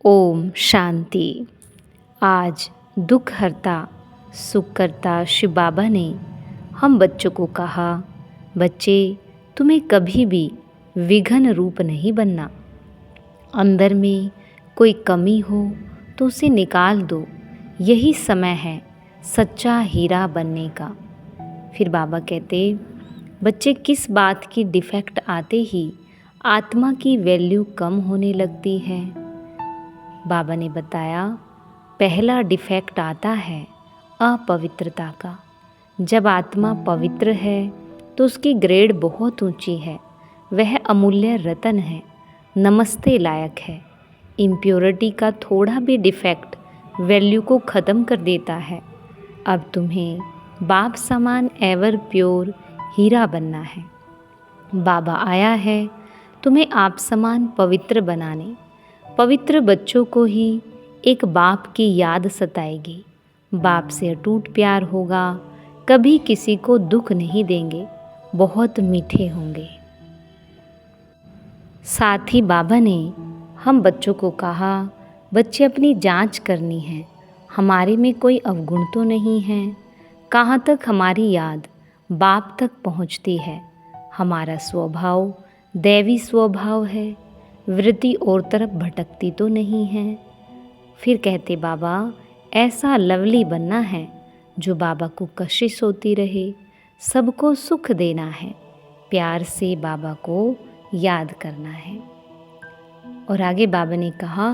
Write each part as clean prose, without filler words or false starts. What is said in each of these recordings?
ओम शांति। आज दुख हरता सुख करता शिव बाबा ने हम बच्चों को कहा, बच्चे तुम्हें कभी भी विघ्न रूप नहीं बनना। अंदर में कोई कमी हो तो उसे निकाल दो, यही समय है सच्चा हीरा बनने का। फिर बाबा कहते, बच्चे किस बात की डिफेक्ट आते ही आत्मा की वैल्यू कम होने लगती है। बाबा ने बताया, पहला डिफेक्ट आता है अपवित्रता का। जब आत्मा पवित्र है तो उसकी ग्रेड बहुत ऊंची है, वह अमूल्य रतन है, नमस्ते लायक है। इम्प्योरिटी का थोड़ा भी डिफेक्ट वैल्यू को ख़त्म कर देता है। अब तुम्हें बाप समान एवर प्योर हीरा बनना है। बाबा आया है तुम्हें आप समान पवित्र बनाने। पवित्र बच्चों को ही एक बाप की याद सताएगी। बाप से अटूट प्यार होगा, कभी किसी को दुख नहीं देंगे, बहुत मीठे होंगे। साथ ही बाबा ने हम बच्चों को कहा, बच्चे अपनी जांच करनी है, हमारे में कोई अवगुण तो नहीं है। कहाँ तक हमारी याद बाप तक पहुँचती है। हमारा स्वभाव दैवी स्वभाव है, वृत्ति और तरफ भटकती तो नहीं है। फिर कहते बाबा, ऐसा लवली बनना है जो बाबा को कशिश होती रहे, सबको सुख देना है, प्यार से बाबा को याद करना है। और आगे बाबा ने कहा,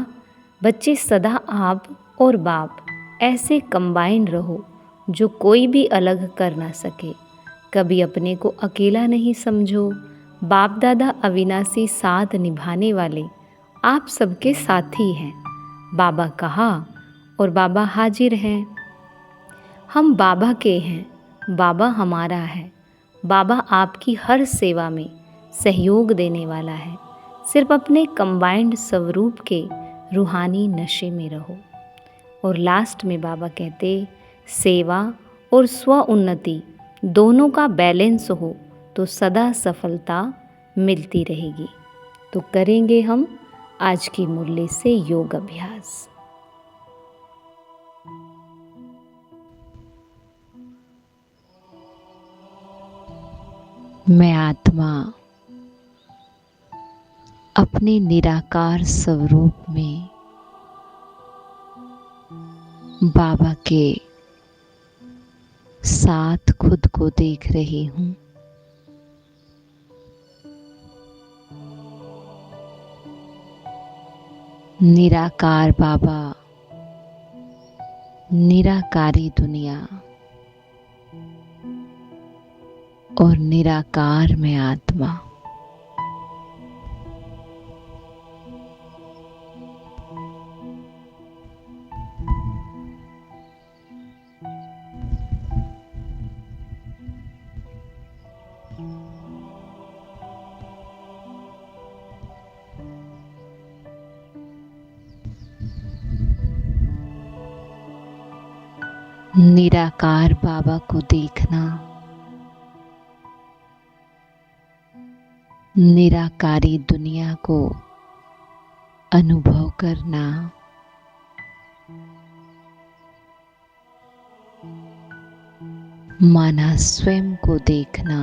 बच्चे सदा आप और बाप ऐसे कंबाइंड रहो जो कोई भी अलग कर ना सके। कभी अपने को अकेला नहीं समझो। बाप दादा अविनाशी साथ निभाने वाले आप सबके साथी हैं। बाबा कहा और बाबा हाजिर हैं। हम बाबा के हैं, बाबा हमारा है। बाबा आपकी हर सेवा में सहयोग देने वाला है। सिर्फ अपने कंबाइंड स्वरूप के रूहानी नशे में रहो। और लास्ट में बाबा कहते, सेवा और स्व उन्नति दोनों का बैलेंस हो तो सदा सफलता मिलती रहेगी। तो करेंगे हम आज की मुरली से योग अभ्यास। मैं आत्मा अपने निराकार स्वरूप में बाबा के साथ खुद को देख रही हूँ। निराकार बाबा, निराकारी दुनिया और निराकार में आत्मा। निराकार बाबा को देखना, निराकारी दुनिया को अनुभव करना, माना स्वयं को देखना,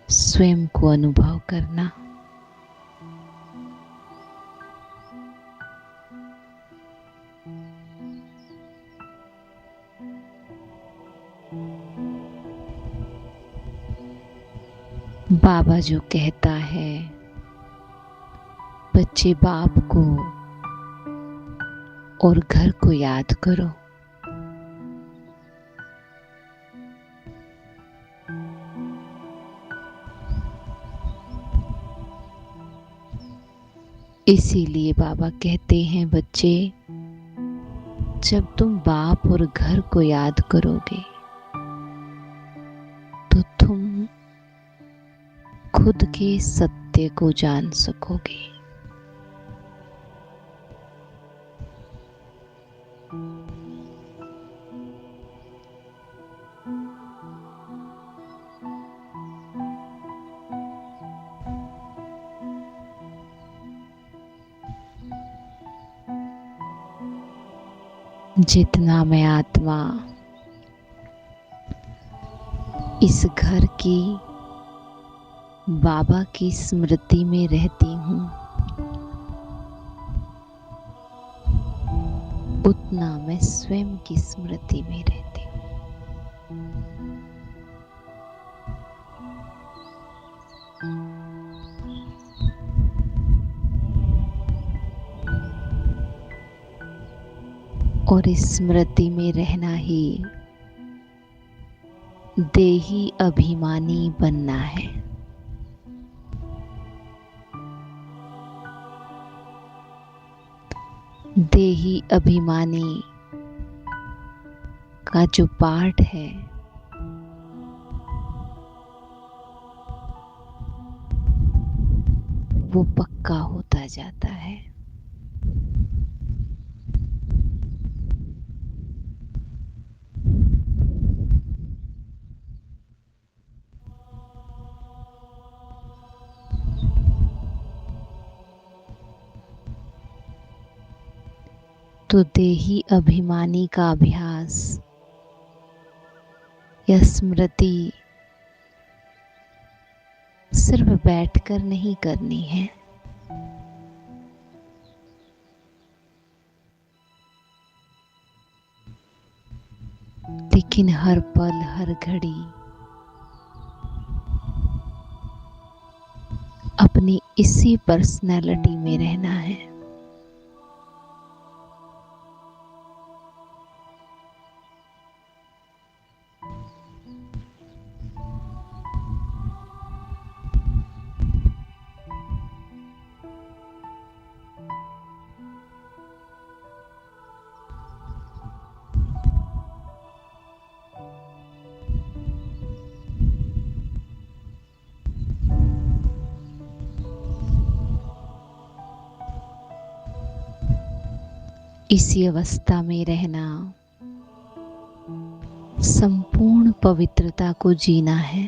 स्वयं को अनुभव करना। बाबा जो कहता है, बच्चे बाप को और घर को याद करो। इसीलिए बाबा कहते हैं, बच्चे जब तुम बाप और घर को याद करोगे तो तुम खुद के सत्य को जान सकोगे। जितना मैं आत्मा इस घर की बाबा की स्मृति में रहती हूँ, उतना मैं स्वयं की स्मृति में रहती हूँ। और इस स्मृति में रहना ही देही अभिमानी बनना है। देही अभिमानी का जो पाठ है वो पक्का होता जाता है। तो देही अभिमानी का अभ्यास या स्मृति सिर्फ बैठकर नहीं करनी है, लेकिन हर पल हर घड़ी अपनी इसी पर्सनैलिटी में रहना है। इसी अवस्था में रहना संपूर्ण पवित्रता को जीना है।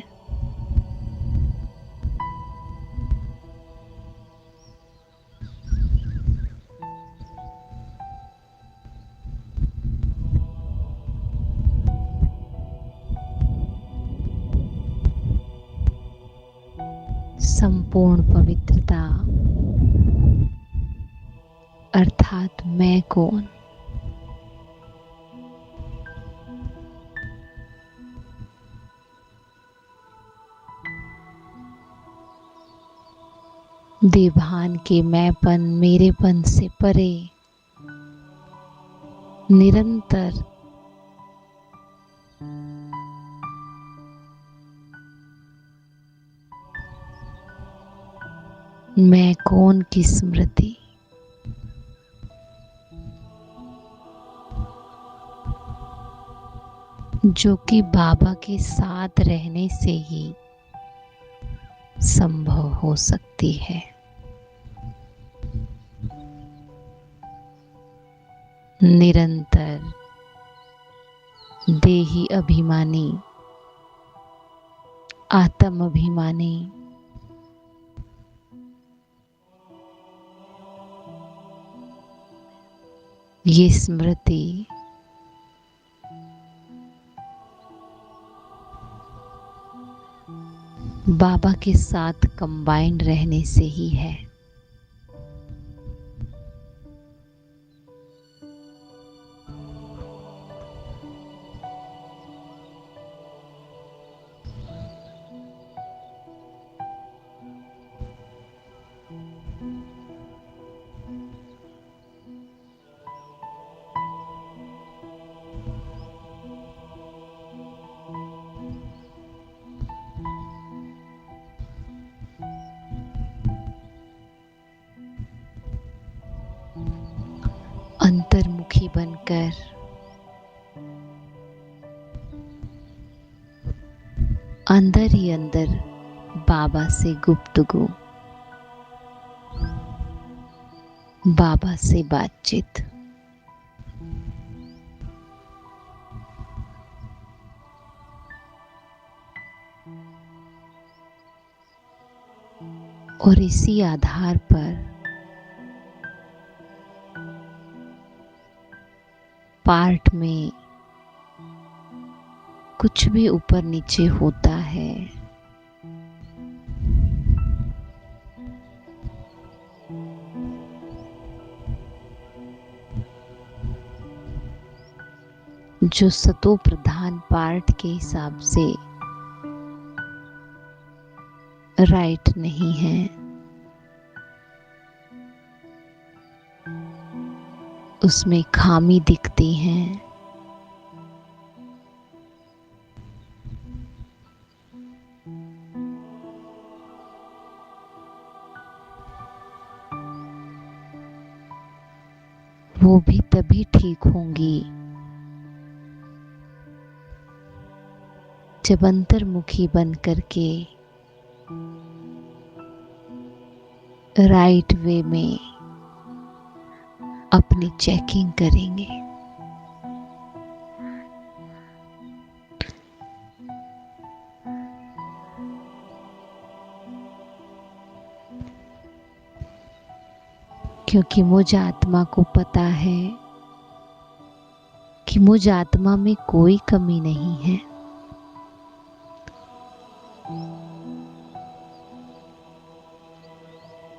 संपूर्ण पवित्रता अर्थात मैं कौन, देभान के मैंपन मेरेपन से परे निरंतर मैं कौन की स्मृति, जो कि बाबा के साथ रहने से ही संभव हो सकती है। निरंतर देही अभिमानी, आत्म अभिमानी, ये स्मृति बाबा के साथ कंबाइंड रहने से ही है। अंतर्मुखी बनकर अंदर ही अंदर बाबा से गुफ्तगू, बाबा से बातचीत। और इसी आधार पर पार्ट में कुछ भी ऊपर नीचे होता है, जो सतो प्रधान पार्ट के हिसाब से राइट नहीं है, उसमें खामी दिखती हैं। वो भी तभी ठीक होंगी जब अंतर्मुखी बन करके राइट वे में अपनी चेकिंग करेंगे। क्योंकि मुझ आत्मा को पता है कि मुझ आत्मा में कोई कमी नहीं है।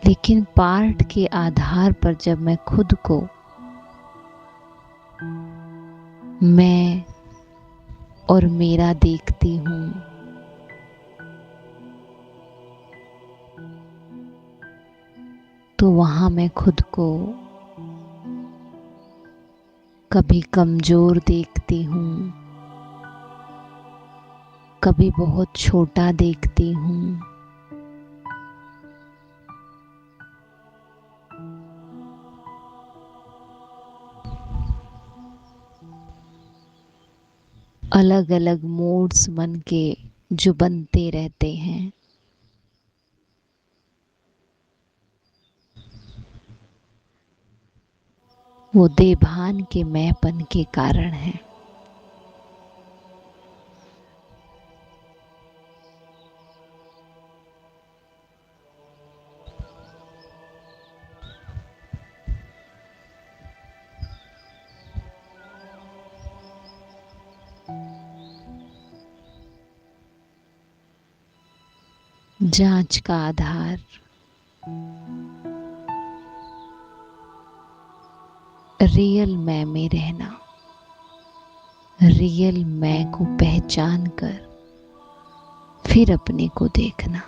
लेकिन पार्ट के आधार पर जब मैं खुद को मैं और मेरा देखती हूँ, तो वहाँ मैं खुद को कभी कमजोर देखती हूँ, कभी बहुत छोटा देखती हूँ। अलग अलग मूड्स मन के जो बनते रहते हैं, वो देभान के मैंपन के कारण है। जांच का आधार रियल मैं में रहना, रियल मैं को पहचान कर फिर अपने को देखना।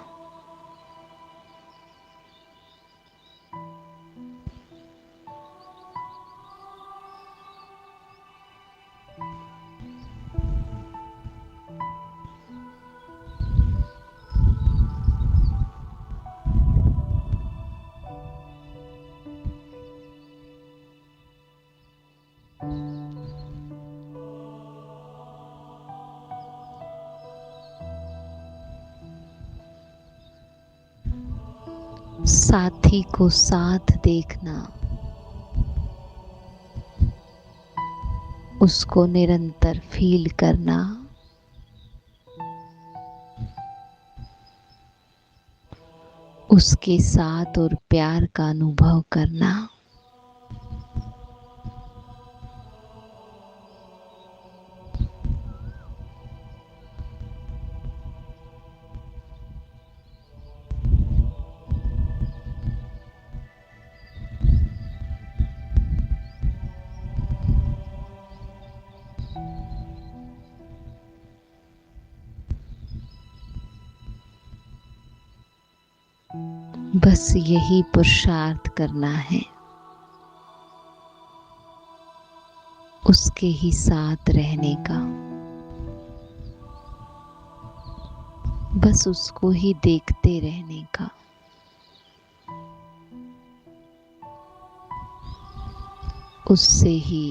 साथी को साथ देखना, उसको निरंतर फील करना, उसके साथ और प्यार का अनुभव करना, बस यही पुरुषार्थ करना है, उसके ही साथ रहने का, बस उसको ही देखते रहने का। उससे ही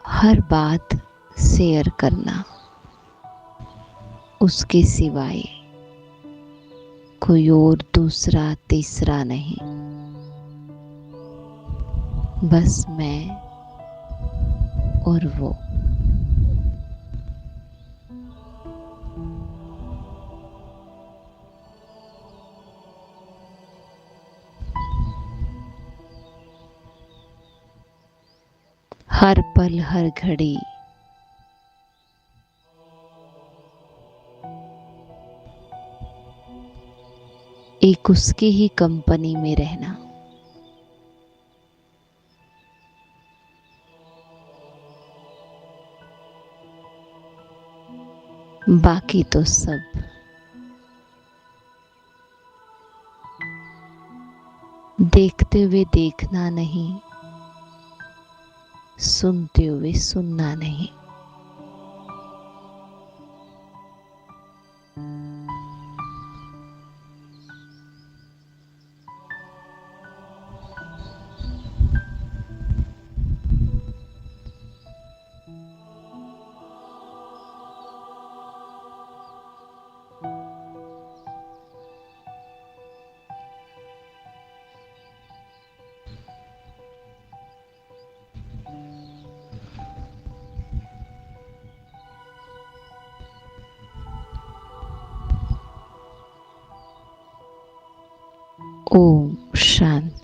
हर बात शेयर करना, उसके सिवाय कोई और दूसरा तीसरा नहीं, बस मैं और वो। हर पल हर घड़ी एक उसकी ही कंपनी में रहना। बाकी तो सब देखते हुए देखना नहीं, सुनते हुए सुनना नहीं। ओम शांति।